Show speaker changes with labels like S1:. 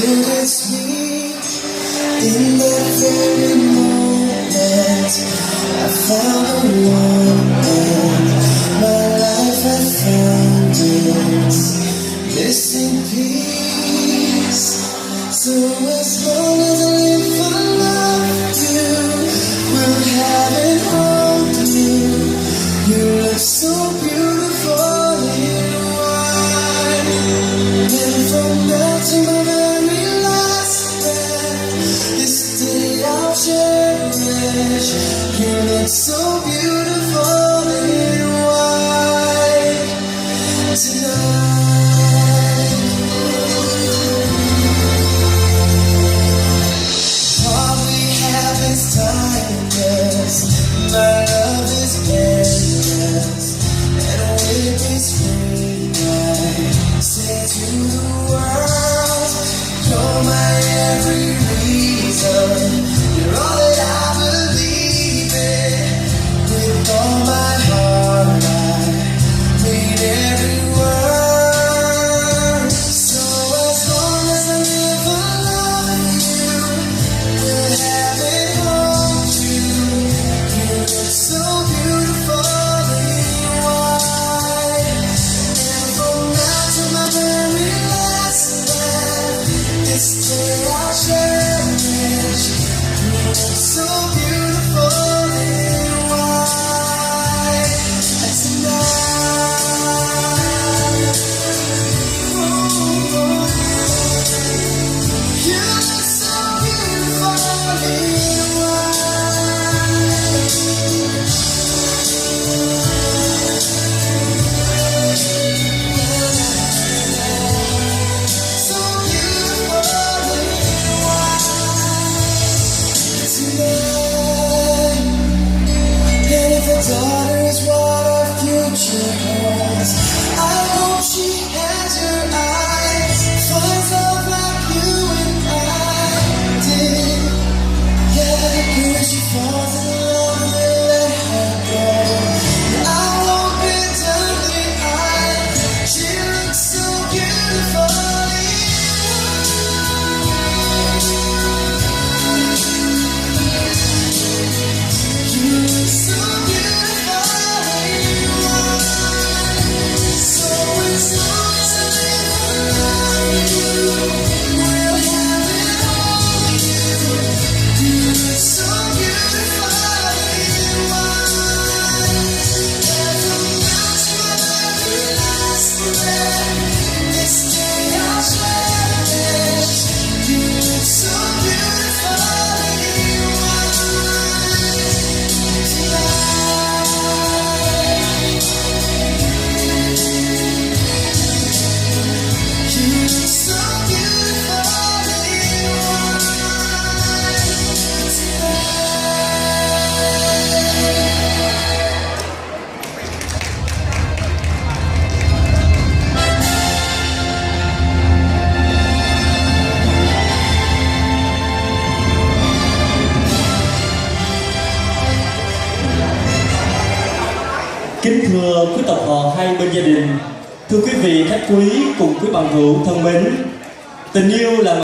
S1: it's me. In that very moment, I found the one, and my life I found its missing piece. So as long as I live, I love you. Will have it hold you. You look so beautiful in white, and from now to my very last breath, this day I'll cherish. You look so beautiful in white tonight. All we have is timeless. My love is endless, and with this ring I say to the world, you're my every reason. You're all that I believe in. With all my heart I read every word. So as long as I live, I love you. Will have it hold you. You look so beautiful in white, and from now to my very last breath, this day I'll cherish. You look so beautiful in white tonight. You look so beautiful in white. So beautiful in white tonight. And if a daughter is what our future holds, I hope she has your eyes, finds love like you and I did. Yeah, when she falls in love, we'll let her go. I won't pretend that she looks so beautiful You look so beautiful in white. So as long as I live, I love you. Will have it hold you. You look so beautiful in white, and from now to my very last breath, this day I'll cherish. You look so beautiful in white tonight. You look so beautiful in white tonight.
S2: Kính thưa quý tộc họ hai bên gia đình, thưa quý vị khách quý cùng quý bằng hữu thân mến, tình yêu là